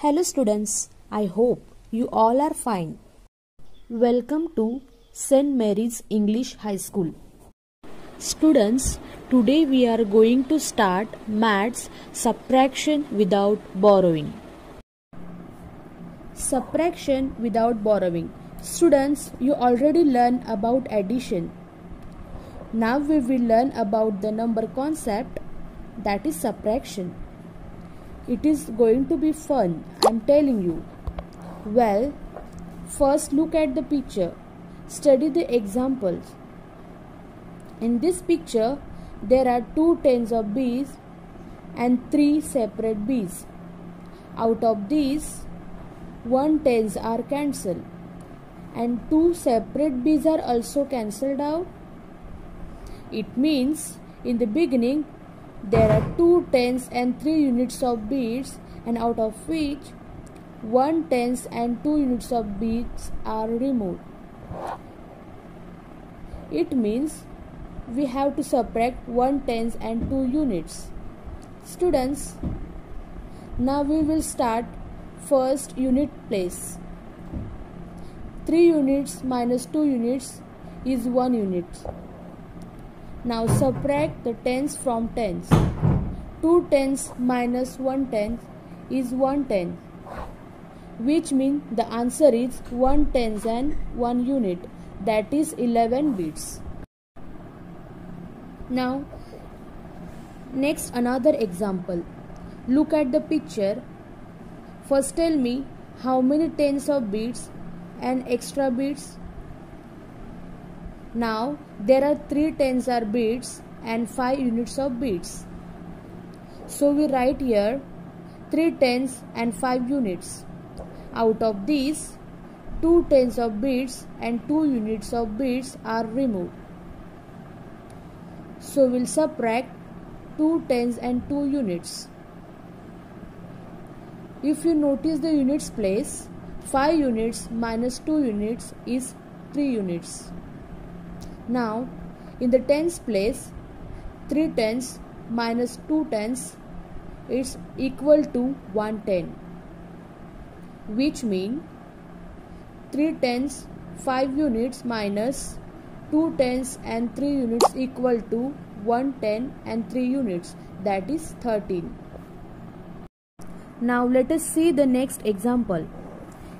Hello students, I hope you all are fine. Welcome to St. Mary's English High School. Students, today we are going to start maths subtraction without borrowing. Subtraction without borrowing. Students, you already learned about addition. Now we will learn about the number concept, that is subtraction. It is going to be fun, I am telling you. Well, first look at the picture. Study the examples. In this picture, there are 2 tens of bees and 3 separate bees. Out of these, 1 tens are cancelled and 2 separate bees are also cancelled out. It means in the beginning there are 2 tens and 3 units of beads, and out of which 1 tens and 2 units of beads are removed. It means we have to subtract 1 tens and 2 units. Students, now we will start first unit place. 3 units minus 2 units is 1 unit. Now subtract the tens from tens. 2 tens minus 1 tenth is 1 tenth, which means the answer is 1 tens and 1 unit, that is 11 bits. Now next another example. Look at the picture. First tell me how many tens of bits and extra bits. Now there are 3 tens are bits and 5 units of bits. So we write here 3 tens and 5 units. Out of these, 2 tens of bits and 2 units of bits are removed. So we'll subtract 2 tens and 2 units. If you notice the units place, 5 units minus 2 units is 3 units. Now, in the tens place, 3 tens minus 2 tens is equal to 1 ten, which means 3 tens, 5 units minus 2 tens and 3 units equal to 1 ten and 3 units, that is 13. Now let us see the next example.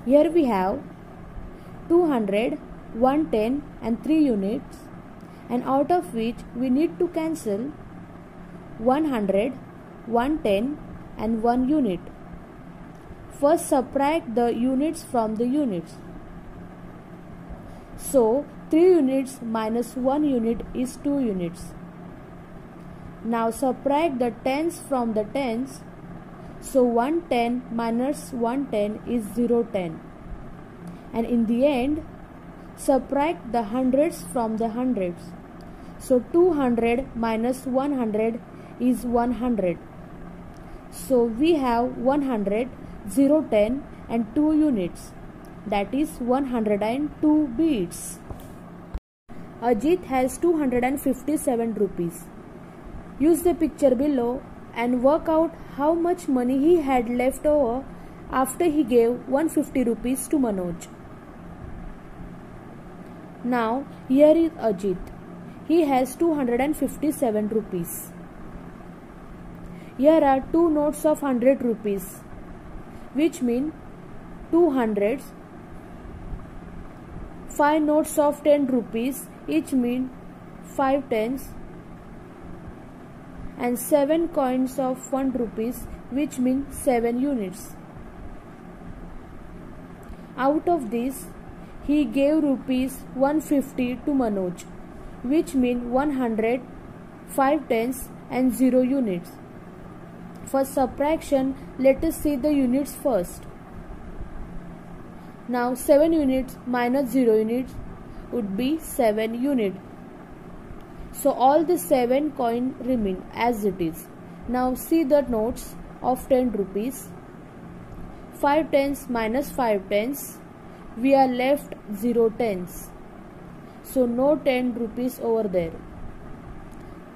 Here we have 200, 110 and 3 units, and out of which we need to cancel 100, 110 and 1 unit. First subtract the units from the units. So 3 units minus 1 unit is 2 units. Now subtract the tens from the tens. So 110 minus 110 is 010. And in the end, subtract the hundreds from the hundreds. So 200 minus 100 is 100. So we have 100, 010 and 2 units. That is 102 beads. Ajit has 257 rupees. Use the picture below and work out how much money he had left over after he gave 150 rupees to Manoj. Now here is Ajit. He has 257 rupees. Here are 2 notes of 100 rupees, which mean 2 hundreds. 5 notes of 10 rupees, each mean 5 tens. And 7 coins of 1 rupees, which mean 7 units. Out of this, he gave rupees 150 to Manoj, which mean 100, 5 tens and 0 units. For subtraction, let us see the units first. Now 7 units minus 0 units would be 7 units. So all the 7 coin remain as it is. Now see the notes of 10 rupees. 5 tens minus 5 tens. We are left 0 tens. So no 10 rupees over there.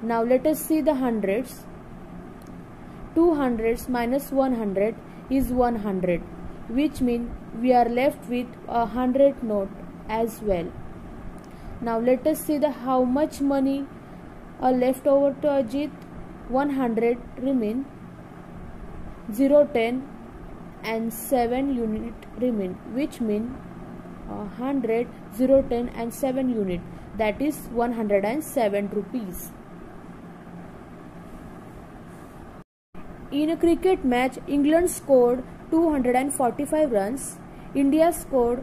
Now let us see the hundreds. 2 hundreds minus 100 is 100, which means we are left with a 100 note as well. Now let us see how much money are left over to Ajit. 100 remain, 0, 10 and 7 unit remain, which mean 100, 0, 10 and 7 unit, that is 107 rupees. In a cricket match, England scored 245 runs, India scored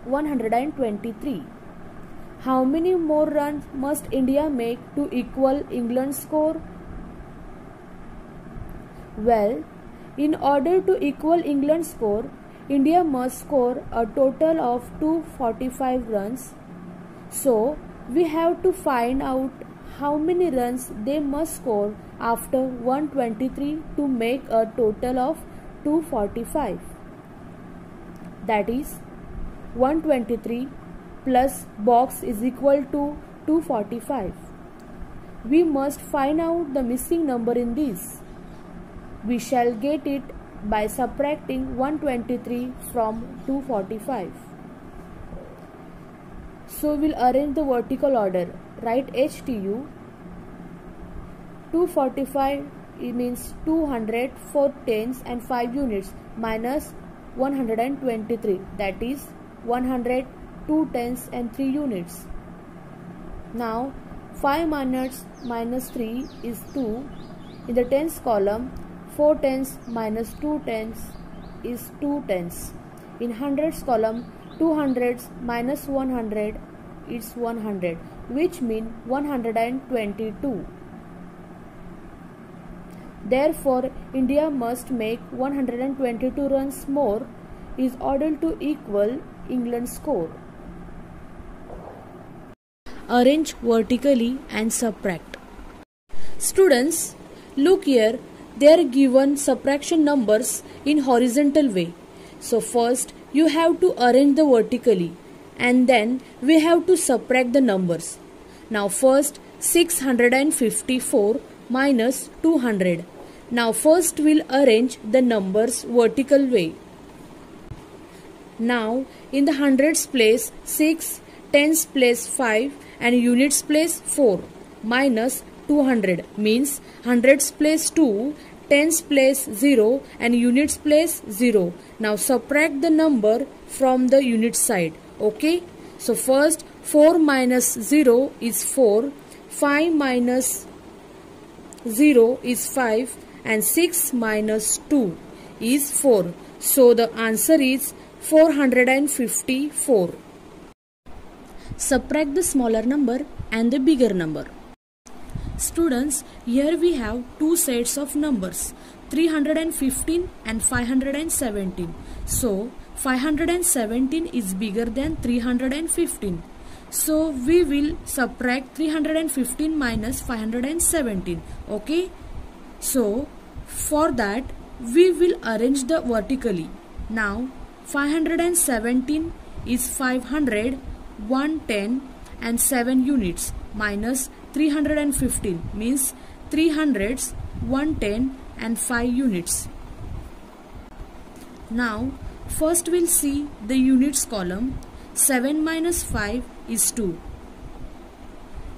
123. How many more runs must India make to equal England's score? Well, in order to equal England's score, India must score a total of 245 runs. So, we have to find out how many runs they must score after 123 to make a total of 245. That is, 123 plus box is equal to 245. We must find out the missing number in this. We shall get it by subtracting 123 from 245. So we'll arrange the vertical order. Write HTU. 245 means 200, 4 tens and 5 units minus 123, that is 100, 2 tens and 3 units. Now 5 minus 3 is 2. In the tens column, 4 tens minus 2 tens is 2 tens. In hundreds column, 2 hundreds minus 100 is 100, which means 122. Therefore, India must make 122 runs more in order to equal England's score. Arrange vertically and subtract. Students, look here. They are given subtraction numbers in horizontal way. So first you have to arrange the vertically and then we have to subtract the numbers. Now first 654 minus 200. Now first we'll arrange the numbers vertical way. Now in the hundreds place 6, tens place 5 and units place 4 minus 200 means hundreds place 2, tens place 0 and units place 0. Now subtract the number from the unit side. Okay. So first 4 minus 0 is 4, 5 minus 0 is 5 and 6 minus 2 is 4. So the answer is 454. Subtract the smaller number and the bigger number. Students, here we have two sets of numbers, 315 and 517. So 517 is bigger than 315. So we will subtract 315 minus 517. Okay. So for that we will arrange the vertically. Now 517 is 500, 110 and 7 units minus 315 means 300s, 110 and 5 units. Now first we'll see the units column. 7 minus 5 is 2.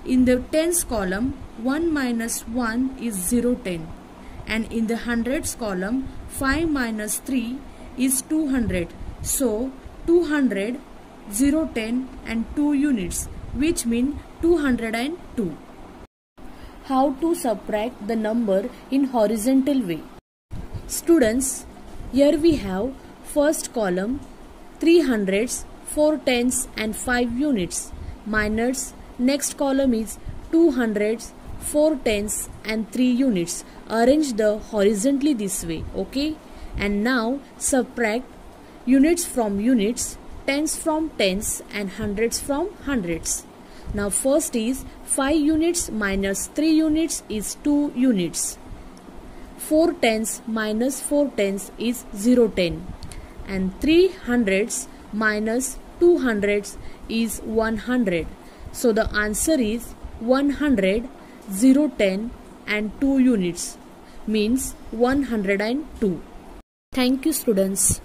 In the tens column 1 minus 1 is 0, 10 and in the hundreds column 5 minus 3 is 200. So 200, 0, 10 and 2 units, which mean 202. How to subtract the number in horizontal way? Students, here we have first column 300s, 4 tens and 5 units minus next column is 200s, 4 tens and 3 units. Arrange the horizontally this way. Okay. And now subtract units from units, tens from tens and hundreds from hundreds. Now first is 5 units minus 3 units is 2 units. 4 tens minus 4 tens is 0, 10 and 3 hundreds minus 2 hundreds is 100. So the answer is 100, 0, 10 and 2 units means 102. Thank you, students.